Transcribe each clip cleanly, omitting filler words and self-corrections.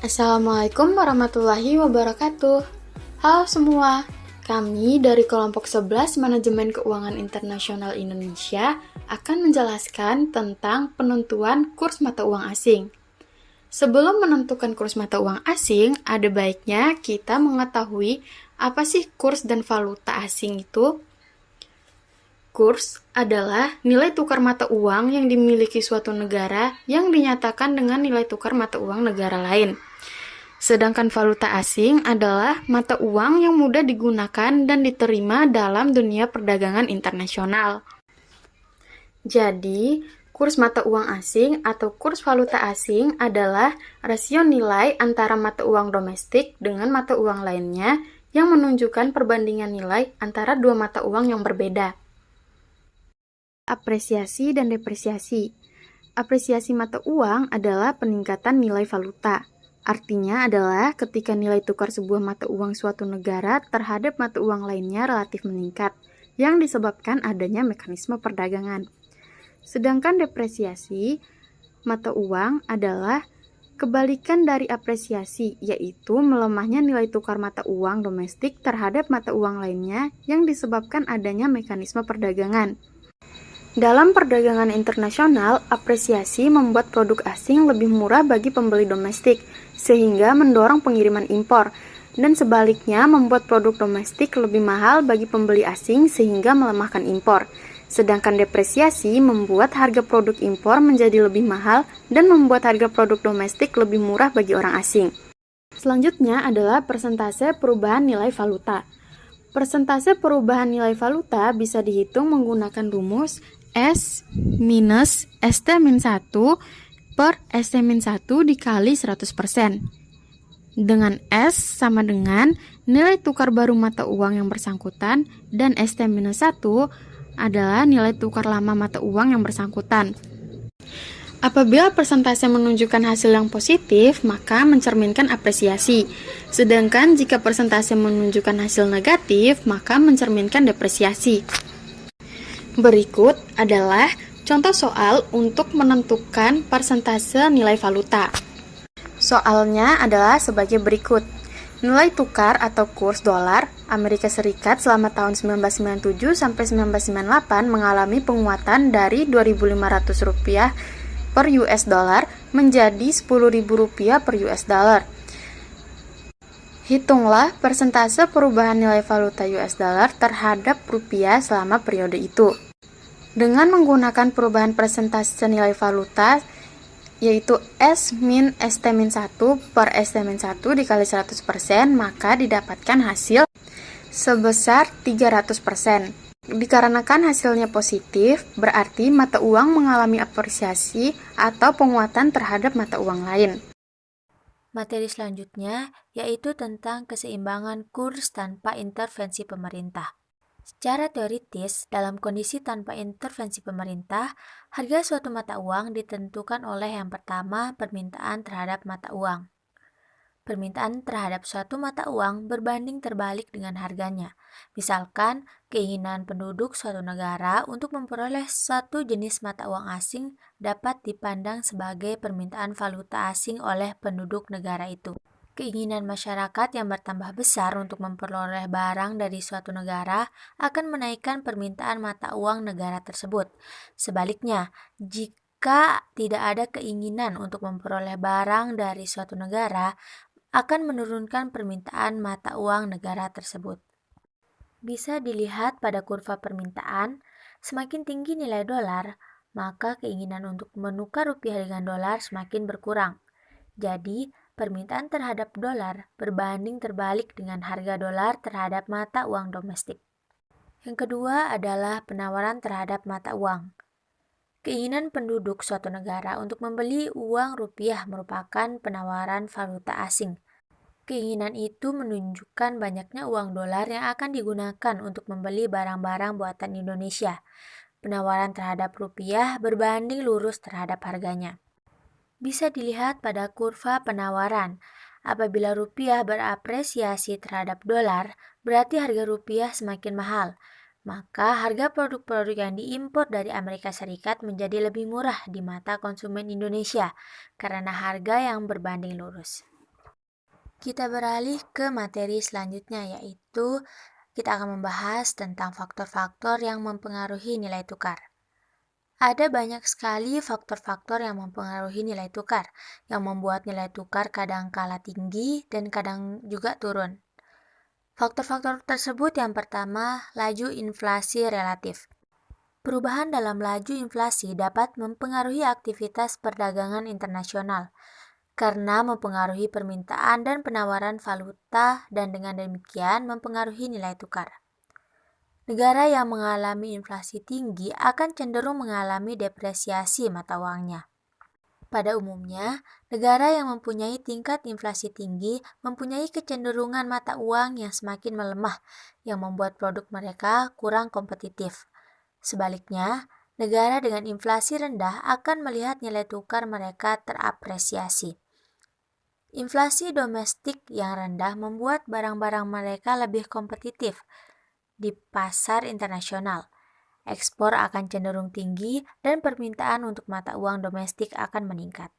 Assalamualaikum warahmatullahi wabarakatuh. Halo semua, kami dari kelompok 11 Manajemen Keuangan Internasional Indonesia akan menjelaskan tentang penentuan kurs mata uang asing. Sebelum menentukan kurs mata uang asing, ada baiknya kita mengetahui apa sih kurs dan valuta asing itu. Kurs adalah nilai tukar mata uang yang dimiliki suatu negara yang dinyatakan dengan nilai tukar mata uang negara lain. Sedangkan valuta asing adalah mata uang yang mudah digunakan dan diterima dalam dunia perdagangan internasional. Jadi, kurs mata uang asing atau kurs valuta asing adalah rasio nilai antara mata uang domestik dengan mata uang lainnya yang menunjukkan perbandingan nilai antara dua mata uang yang berbeda. Apresiasi dan depresiasi. Apresiasi mata uang adalah peningkatan nilai valuta. Artinya adalah ketika nilai tukar sebuah mata uang suatu negara terhadap mata uang lainnya relatif meningkat, yang disebabkan adanya mekanisme perdagangan. Sedangkan depresiasi mata uang adalah kebalikan dari apresiasi, yaitu melemahnya nilai tukar mata uang domestik terhadap mata uang lainnya yang disebabkan adanya mekanisme perdagangan. Dalam perdagangan internasional, apresiasi membuat produk asing lebih murah bagi pembeli domestik, sehingga mendorong pengiriman impor, dan sebaliknya membuat produk domestik lebih mahal bagi pembeli asing sehingga melemahkan impor. Sedangkan depresiasi membuat harga produk impor menjadi lebih mahal dan membuat harga produk domestik lebih murah bagi orang asing. Selanjutnya adalah persentase perubahan nilai valuta. Persentase perubahan nilai valuta bisa dihitung menggunakan rumus S minus ST-1 per ST-1 dikali 100%. Dengan S sama dengan nilai tukar baru mata uang yang bersangkutan dan ST-1 adalah nilai tukar lama mata uang yang bersangkutan. Apabila persentase menunjukkan hasil yang positif, maka mencerminkan apresiasi. Sedangkan jika persentase menunjukkan hasil negatif, maka mencerminkan depresiasi. Berikut adalah contoh soal untuk menentukan persentase nilai valuta. Soalnya adalah sebagai berikut. Nilai tukar atau kurs dolar Amerika Serikat selama tahun 1997 sampai 1998 mengalami penguatan dari Rp2.500 per US dollar menjadi Rp10.000 per US dollar. Hitunglah persentase perubahan nilai valuta US dollar terhadap rupiah selama periode itu. Dengan menggunakan perubahan persentase nilai valuta, yaitu S min ST-1 per ST-1 dikali 100%, maka didapatkan hasil sebesar 300%. Dikarenakan hasilnya positif, berarti mata uang mengalami apresiasi atau penguatan terhadap mata uang lain. Materi selanjutnya yaitu tentang keseimbangan kurs tanpa intervensi pemerintah. Secara teoritis, dalam kondisi tanpa intervensi pemerintah, harga suatu mata uang ditentukan oleh yang pertama permintaan terhadap mata uang. Permintaan terhadap suatu mata uang berbanding terbalik dengan harganya. Misalkan, keinginan penduduk suatu negara untuk memperoleh suatu jenis mata uang asing dapat dipandang sebagai permintaan valuta asing oleh penduduk negara itu. Keinginan masyarakat yang bertambah besar untuk memperoleh barang dari suatu negara akan menaikkan permintaan mata uang negara tersebut. Sebaliknya, jika tidak ada keinginan untuk memperoleh barang dari suatu negara, akan menurunkan permintaan mata uang negara tersebut. Bisa dilihat pada kurva permintaan, semakin tinggi nilai dolar, maka keinginan untuk menukar rupiah dengan dolar semakin berkurang. Jadi, permintaan terhadap dolar berbanding terbalik dengan harga dolar terhadap mata uang domestik. Yang kedua adalah penawaran terhadap mata uang. Keinginan penduduk suatu negara untuk membeli uang rupiah merupakan penawaran valuta asing. Keinginan itu menunjukkan banyaknya uang dolar yang akan digunakan untuk membeli barang-barang buatan Indonesia. Penawaran terhadap rupiah berbanding lurus terhadap harganya. Bisa dilihat pada kurva penawaran. Apabila rupiah berapresiasi terhadap dolar, berarti harga rupiah semakin mahal. Maka harga produk-produk yang diimpor dari Amerika Serikat menjadi lebih murah di mata konsumen Indonesia karena harga yang berbanding lurus. Kita beralih ke materi selanjutnya, yaitu kita akan membahas tentang faktor-faktor yang mempengaruhi nilai tukar. Ada banyak sekali faktor-faktor yang mempengaruhi nilai tukar, yang membuat nilai tukar kadang kala tinggi dan kadang juga turun. Faktor-faktor tersebut yang pertama, laju inflasi relatif. Perubahan dalam laju inflasi dapat mempengaruhi aktivitas perdagangan internasional karena mempengaruhi permintaan dan penawaran valuta dan dengan demikian mempengaruhi nilai tukar. Negara yang mengalami inflasi tinggi akan cenderung mengalami depresiasi mata uangnya. Pada umumnya, negara yang mempunyai tingkat inflasi tinggi mempunyai kecenderungan mata uang yang semakin melemah, yang membuat produk mereka kurang kompetitif. Sebaliknya, negara dengan inflasi rendah akan melihat nilai tukar mereka terapresiasi. Inflasi domestik yang rendah membuat barang-barang mereka lebih kompetitif di pasar internasional. Ekspor akan cenderung tinggi dan permintaan untuk mata uang domestik akan meningkat.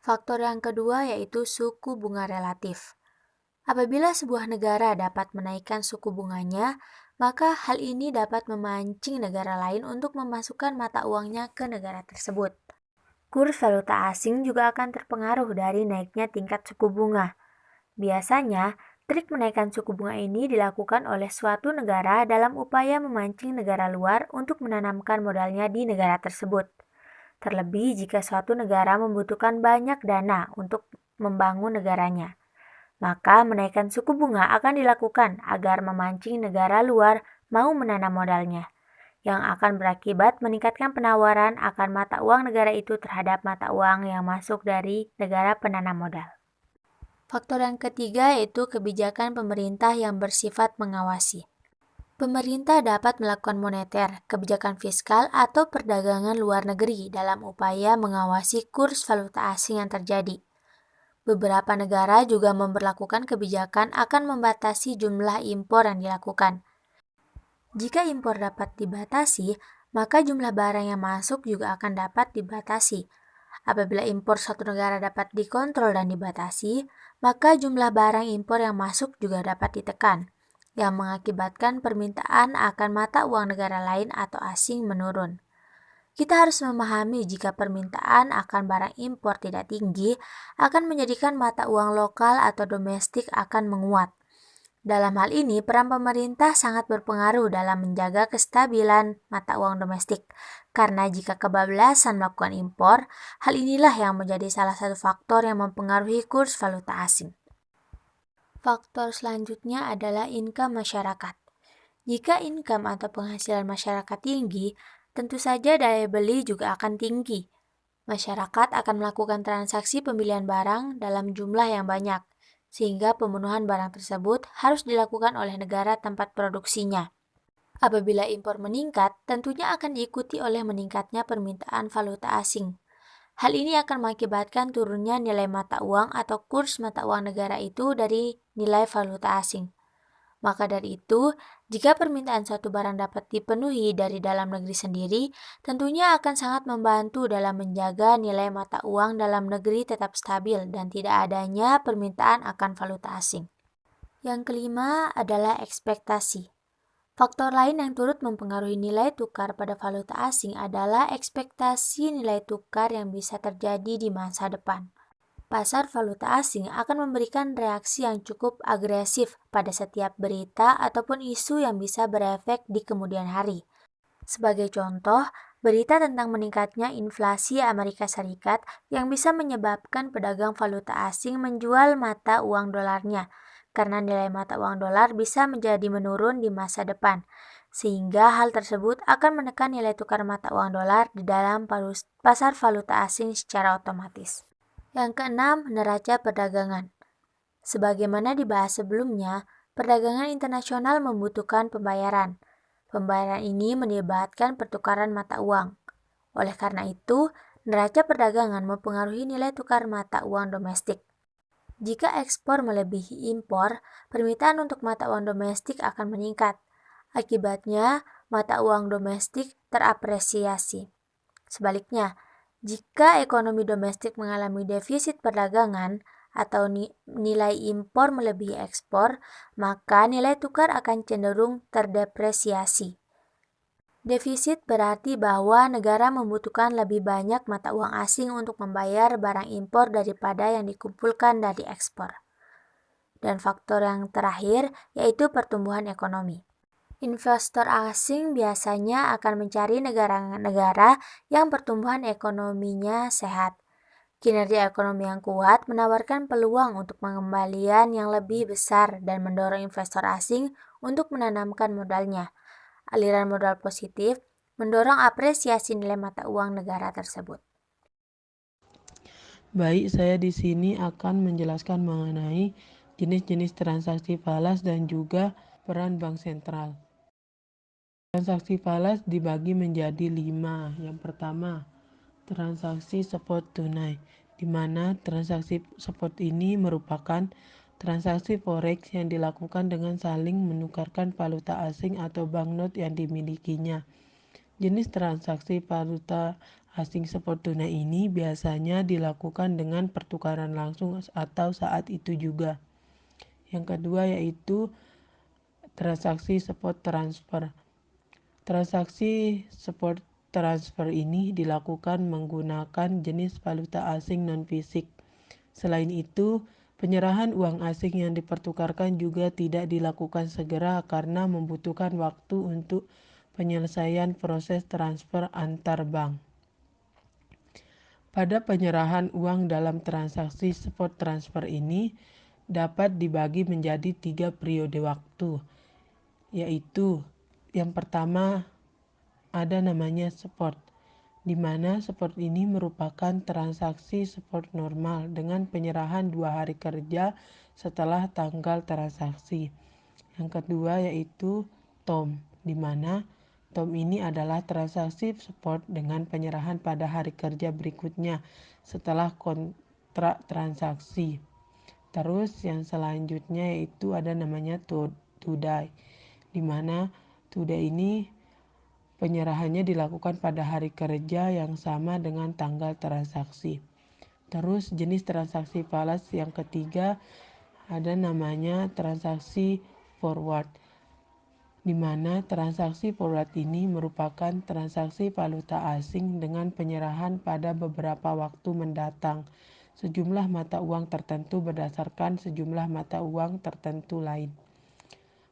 Faktor yang kedua yaitu suku bunga relatif. Apabila sebuah negara dapat menaikkan suku bunganya, maka hal ini dapat memancing negara lain untuk memasukkan mata uangnya ke negara tersebut. Kurs valuta asing juga akan terpengaruh dari naiknya tingkat suku bunga. Biasanya, trik menaikkan suku bunga ini dilakukan oleh suatu negara dalam upaya memancing negara luar untuk menanamkan modalnya di negara tersebut. Terlebih jika suatu negara membutuhkan banyak dana untuk membangun negaranya. Maka menaikkan suku bunga akan dilakukan agar memancing negara luar mau menanam modalnya, yang akan berakibat meningkatkan penawaran akan mata uang negara itu terhadap mata uang yang masuk dari negara penanam modal. Faktor yang ketiga yaitu kebijakan pemerintah yang bersifat mengawasi. Pemerintah dapat melakukan moneter, kebijakan fiskal, atau perdagangan luar negeri dalam upaya mengawasi kurs valuta asing yang terjadi. Beberapa negara juga memberlakukan kebijakan akan membatasi jumlah impor yang dilakukan. Jika impor dapat dibatasi, maka jumlah barang yang masuk juga akan dapat dibatasi. Apabila impor suatu negara dapat dikontrol dan dibatasi, maka jumlah barang impor yang masuk juga dapat ditekan, yang mengakibatkan permintaan akan mata uang negara lain atau asing menurun. Kita harus memahami jika permintaan akan barang impor tidak tinggi, akan menjadikan mata uang lokal atau domestik akan menguat. Dalam hal ini, peran pemerintah sangat berpengaruh dalam menjaga kestabilan mata uang domestik, karena jika kebablasan melakukan impor, hal inilah yang menjadi salah satu faktor yang mempengaruhi kurs valuta asing. Faktor selanjutnya adalah income masyarakat. Jika income atau penghasilan masyarakat tinggi, tentu saja daya beli juga akan tinggi. Masyarakat akan melakukan transaksi pembelian barang dalam jumlah yang banyak, sehingga pemenuhan barang tersebut harus dilakukan oleh negara tempat produksinya. Apabila impor meningkat, tentunya akan diikuti oleh meningkatnya permintaan valuta asing. Hal ini akan mengakibatkan turunnya nilai mata uang atau kurs mata uang negara itu dari nilai valuta asing. Maka dari itu, jika permintaan suatu barang dapat dipenuhi dari dalam negeri sendiri, tentunya akan sangat membantu dalam menjaga nilai mata uang dalam negeri tetap stabil dan tidak adanya permintaan akan valuta asing. Yang kelima adalah ekspektasi. Faktor lain yang turut mempengaruhi nilai tukar pada valuta asing adalah ekspektasi nilai tukar yang bisa terjadi di masa depan. Pasar valuta asing akan memberikan reaksi yang cukup agresif pada setiap berita ataupun isu yang bisa berefek di kemudian hari. Sebagai contoh, berita tentang meningkatnya inflasi Amerika Serikat yang bisa menyebabkan pedagang valuta asing menjual mata uang dolarnya, karena nilai mata uang dolar bisa menjadi menurun di masa depan, sehingga hal tersebut akan menekan nilai tukar mata uang dolar di dalam pasar valuta asing secara otomatis. Yang keenam, neraca perdagangan. Sebagaimana dibahas sebelumnya, perdagangan internasional membutuhkan pembayaran. Pembayaran ini menyebabkan pertukaran mata uang. Oleh karena itu, neraca perdagangan mempengaruhi nilai tukar mata uang domestik. Jika ekspor melebihi impor, permintaan untuk mata uang domestik akan meningkat. Akibatnya, mata uang domestik terapresiasi. Sebaliknya, jika ekonomi domestik mengalami defisit perdagangan atau nilai impor melebihi ekspor, maka nilai tukar akan cenderung terdepresiasi. Defisit berarti bahwa negara membutuhkan lebih banyak mata uang asing untuk membayar barang impor daripada yang dikumpulkan dari ekspor. Dan faktor yang terakhir yaitu pertumbuhan ekonomi. Investor asing biasanya akan mencari negara-negara yang pertumbuhan ekonominya sehat. Kinerja ekonomi yang kuat menawarkan peluang untuk pengembalian yang lebih besar dan mendorong investor asing untuk menanamkan modalnya. Aliran modal positif mendorong apresiasi nilai mata uang negara tersebut. Baik, saya di sini akan menjelaskan mengenai jenis-jenis transaksi falas dan juga peran bank sentral. Transaksi falas dibagi menjadi 5. Yang pertama, transaksi spot tunai, di mana transaksi spot ini merupakan transaksi forex yang dilakukan dengan saling menukarkan valuta asing atau banknot yang dimilikinya. Jenis transaksi valuta asing spot tunai ini biasanya dilakukan dengan pertukaran langsung atau saat itu juga. Yang kedua yaitu transaksi spot transfer. Transaksi spot transfer ini dilakukan menggunakan jenis valuta asing non-fisik. Selain itu, penyerahan uang asing yang dipertukarkan juga tidak dilakukan segera karena membutuhkan waktu untuk penyelesaian proses transfer antar bank. Pada penyerahan uang dalam transaksi spot transfer ini dapat dibagi menjadi 3 periode waktu, yaitu yang pertama ada namanya spot, di mana spot ini merupakan transaksi spot normal dengan penyerahan 2 hari kerja setelah tanggal transaksi. Yang kedua yaitu TOM, di mana TOM ini adalah transaksi spot dengan penyerahan pada hari kerja berikutnya setelah kontrak transaksi. Terus yang selanjutnya yaitu ada namanya today, di mana today ini penyerahannya dilakukan pada hari kerja yang sama dengan tanggal transaksi. Terus jenis transaksi falas yang ketiga ada namanya transaksi forward, di mana transaksi forward ini merupakan transaksi valuta asing dengan penyerahan pada beberapa waktu mendatang sejumlah mata uang tertentu berdasarkan sejumlah mata uang tertentu lain.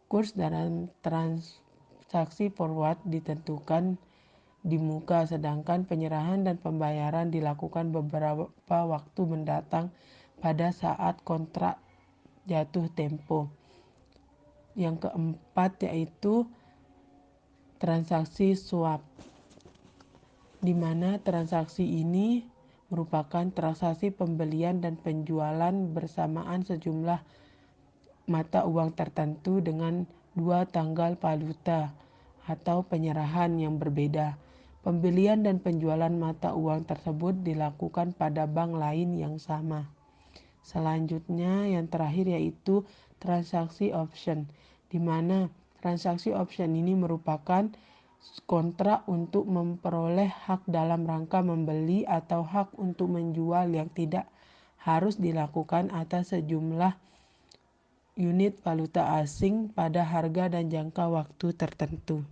Kurs dalam transaksi forward ditentukan di muka, sedangkan penyerahan dan pembayaran dilakukan beberapa waktu mendatang pada saat kontrak jatuh tempo. Yang keempat yaitu transaksi swap, di mana transaksi ini merupakan transaksi pembelian dan penjualan bersamaan sejumlah mata uang tertentu dengan 2 tanggal valuta atau penyerahan yang berbeda. Pembelian dan penjualan mata uang tersebut dilakukan pada bank lain yang sama. Selanjutnya yang terakhir yaitu transaksi option, di mana transaksi option ini merupakan kontrak untuk memperoleh hak dalam rangka membeli atau hak untuk menjual yang tidak harus dilakukan atas sejumlah unit valuta asing pada harga dan jangka waktu tertentu.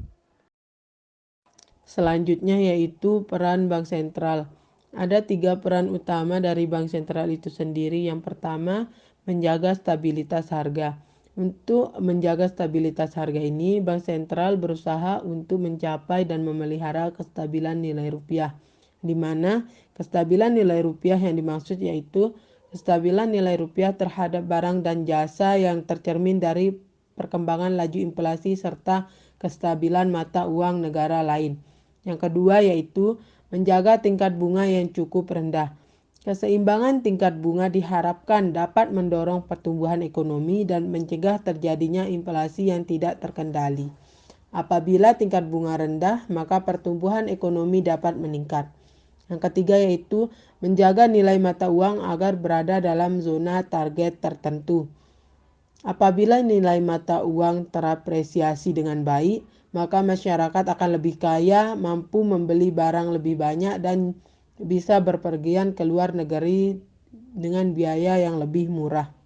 Selanjutnya yaitu peran bank sentral. Ada 3 peran utama dari bank sentral itu sendiri. Yang pertama, menjaga stabilitas harga. Untuk menjaga stabilitas harga ini, bank sentral berusaha untuk mencapai dan memelihara kestabilan nilai rupiah, di mana kestabilan nilai rupiah yang dimaksud yaitu kestabilan nilai rupiah terhadap barang dan jasa yang tercermin dari perkembangan laju inflasi serta kestabilan mata uang negara lain. Yang kedua yaitu menjaga tingkat bunga yang cukup rendah. Keseimbangan tingkat bunga diharapkan dapat mendorong pertumbuhan ekonomi dan mencegah terjadinya inflasi yang tidak terkendali. Apabila tingkat bunga rendah, maka pertumbuhan ekonomi dapat meningkat. Yang ketiga yaitu menjaga nilai mata uang agar berada dalam zona target tertentu. Apabila nilai mata uang terapresiasi dengan baik, maka masyarakat akan lebih kaya, mampu membeli barang lebih banyak dan bisa berpergian ke luar negeri dengan biaya yang lebih murah.